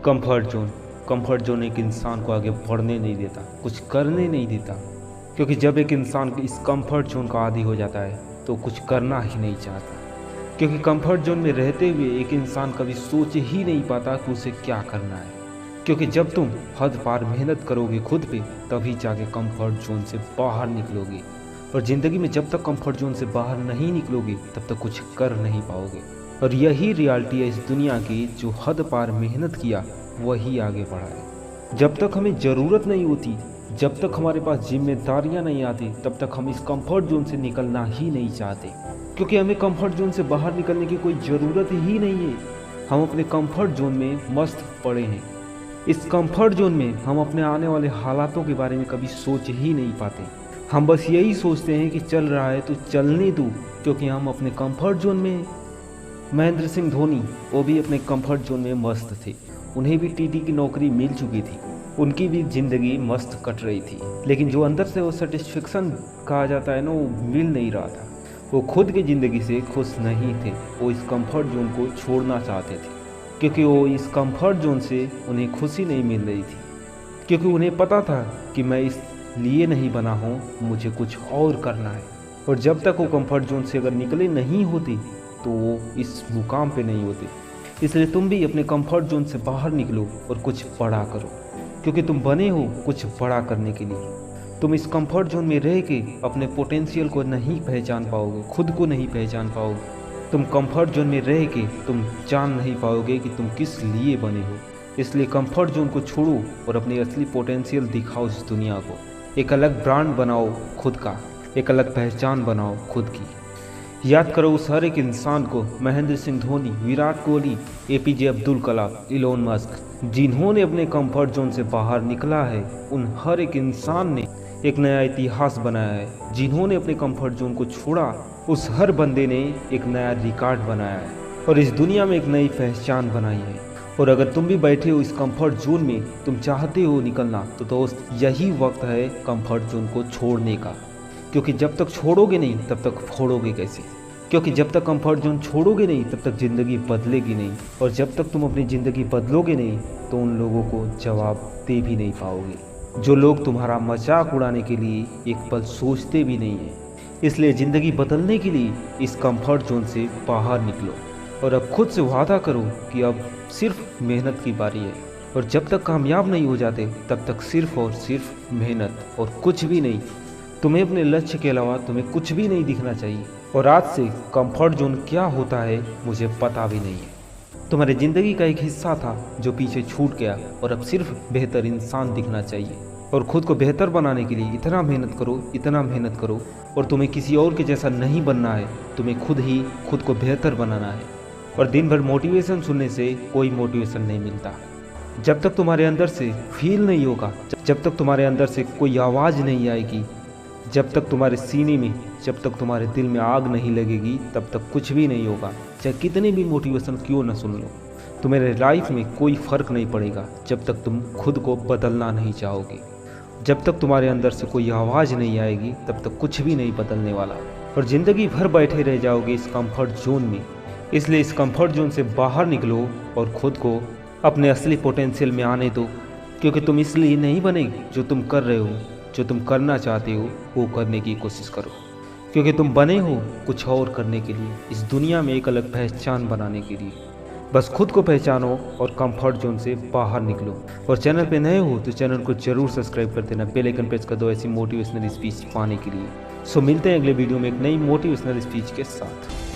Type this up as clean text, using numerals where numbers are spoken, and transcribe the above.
Comfort zone एक इंसान को आगे बढ़ने नहीं देता, कुछ करने नहीं देता। क्योंकि जब एक इंसान इस कंफर्ट जोन का आदी हो जाता है तो कुछ करना ही नहीं चाहता। क्योंकि कंफर्ट जोन में रहते हुए एक इंसान कभी सोच ही नहीं पाता कि उसे क्या करना है। क्योंकि जब तुम हद पार मेहनत करोगे खुद पे, तभी जाके कंफर्ट जोन से बाहर निकलोगे। और ज़िंदगी में जब तक कंफर्ट जोन से बाहर नहीं निकलोगे तब तक कुछ कर नहीं पाओगे। और यही रियलिटी है इस दुनिया की, जो हद पार मेहनत किया वही आगे बढ़ा है। जब तक हमें ज़रूरत नहीं होती, जब तक हमारे पास जिम्मेदारियां नहीं आती, तब तक हम इस कंफर्ट जोन से निकलना ही नहीं चाहते। क्योंकि हमें कंफर्ट जोन से बाहर निकलने की कोई ज़रूरत ही नहीं है। हम अपने कंफर्ट जोन में मस्त पड़े हैं। इस कंफर्ट जोन में हम अपने आने वाले हालातों के बारे में कभी सोच ही नहीं पाते। हम बस यही सोचते हैं कि चल रहा है तो चलने दो, क्योंकि हम अपने कंफर्ट जोन में। महेंद्र सिंह धोनी, वो भी अपने कंफर्ट जोन में मस्त थे। उन्हें भी टीटी की नौकरी मिल चुकी थी, उनकी भी ज़िंदगी मस्त कट रही थी। लेकिन जो अंदर से वो सेटिस्फेक्शन कहा जाता है ना, वो मिल नहीं रहा था। वो खुद की ज़िंदगी से खुश नहीं थे। वो इस कंफर्ट जोन को छोड़ना चाहते थे, क्योंकि वो इस कंफर्ट जोन से उन्हें खुशी नहीं मिल रही थी। क्योंकि उन्हें पता था कि मैं इस लिए नहीं बना हूँ, मुझे कुछ और करना है। और जब तक वो कंफर्ट जोन से अगर निकले नहीं होते तो वो इस मुकाम पे नहीं होते। इसलिए तुम भी अपने कंफर्ट जोन से बाहर निकलो और कुछ बड़ा करो, क्योंकि तुम बने हो कुछ बड़ा करने के लिए। तुम इस कंफर्ट जोन में रह के अपने पोटेंशियल को नहीं पहचान पाओगे, खुद को नहीं पहचान पाओगे। तुम कंफर्ट जोन में रह के तुम जान नहीं पाओगे कि तुम किस लिए बने हो। इसलिए कंफर्ट जोन को छोड़ो और अपनी असली पोटेंशियल दिखाओ इस दुनिया को। एक अलग ब्रांड बनाओ खुद का, एक अलग पहचान बनाओ खुद की। याद करो उस हर एक इंसान को, Mahendra Singh Dhoni, Virat Kohli, APJ Abdul Kalam, Elon Musk, जिन्होंने अपने कंफर्ट जोन से बाहर निकला है। उन हर एक इंसान ने एक नया इतिहास बनाया है। जिन्होंने अपने कंफर्ट जोन को छोड़ा, उस हर बंदे ने एक नया रिकॉर्ड बनाया है और इस दुनिया में एक नई पहचान बनाई है। और अगर तुम भी बैठे हो इस कंफर्ट जोन में, तुम चाहते हो निकलना, तो दोस्त यही वक्त है कंफर्ट जोन को छोड़ने का। क्योंकि जब तक छोड़ोगे नहीं तब तक फोड़ोगे कैसे। क्योंकि जब तक कंफर्ट जोन छोड़ोगे नहीं तब तक ज़िंदगी बदलेगी नहीं। और जब तक तुम अपनी ज़िंदगी बदलोगे नहीं तो उन लोगों को जवाब दे भी नहीं पाओगे, जो लोग तुम्हारा मजाक उड़ाने के लिए एक पल सोचते भी नहीं हैं। इसलिए ज़िंदगी बदलने के लिए इस कंफर्ट जोन से बाहर निकलो और अब खुद से वादा करो कि अब सिर्फ मेहनत की बारी है। और जब तक कामयाब नहीं हो जाते तब तक सिर्फ और सिर्फ मेहनत और कुछ भी नहीं। तुम्हें अपने लक्ष्य के अलावा तुम्हें कुछ भी नहीं दिखना चाहिए। और आज से कंफर्ट जोन क्या होता है मुझे पता भी नहीं है। तुम्हारी ज़िंदगी का एक हिस्सा था जो पीछे छूट गया, और अब सिर्फ बेहतर इंसान दिखना चाहिए। और खुद को बेहतर बनाने के लिए इतना मेहनत करो, इतना मेहनत करो। और तुम्हें किसी और के जैसा नहीं बनना है, तुम्हें खुद ही खुद को बेहतर बनाना है। और दिन भर मोटिवेशन सुनने से कोई मोटिवेशन नहीं मिलता। जब तक तुम्हारे अंदर से फील नहीं होगा, जब तक तुम्हारे अंदर से कोई आवाज़ नहीं आएगी, जब तक तुम्हारे सीने में, जब तक तुम्हारे दिल में आग नहीं लगेगी, तब तक कुछ भी नहीं होगा। चाहे कितनी भी मोटिवेशन क्यों ना सुन लो, तुम्हारे लाइफ में कोई फ़र्क नहीं पड़ेगा जब तक तुम खुद को बदलना नहीं चाहोगे। जब तक तुम्हारे अंदर से कोई आवाज़ नहीं आएगी, तब तक कुछ भी नहीं बदलने वाला। और ज़िंदगी भर बैठे रह जाओगे इस कंफर्ट जोन में। इसलिए इस कंफर्ट जोन से बाहर निकलो और खुद को अपने असली पोटेंशियल में आने दो। क्योंकि तुम इसलिए नहीं बने जो तुम कर रहे हो, जो तुम करना चाहते हो वो करने की कोशिश करो। क्योंकि तुम बने हो कुछ और करने के लिए, इस दुनिया में एक अलग पहचान बनाने के लिए। बस खुद को पहचानो और कंफर्ट जोन से बाहर निकलो। और चैनल पे नए हो तो चैनल को जरूर सब्सक्राइब कर देना, बेल आइकन प्रेस कर दो ऐसी मोटिवेशनल स्पीच पाने के लिए। सो मिलते हैं अगले वीडियो में एक नई मोटिवेशनल स्पीच के साथ।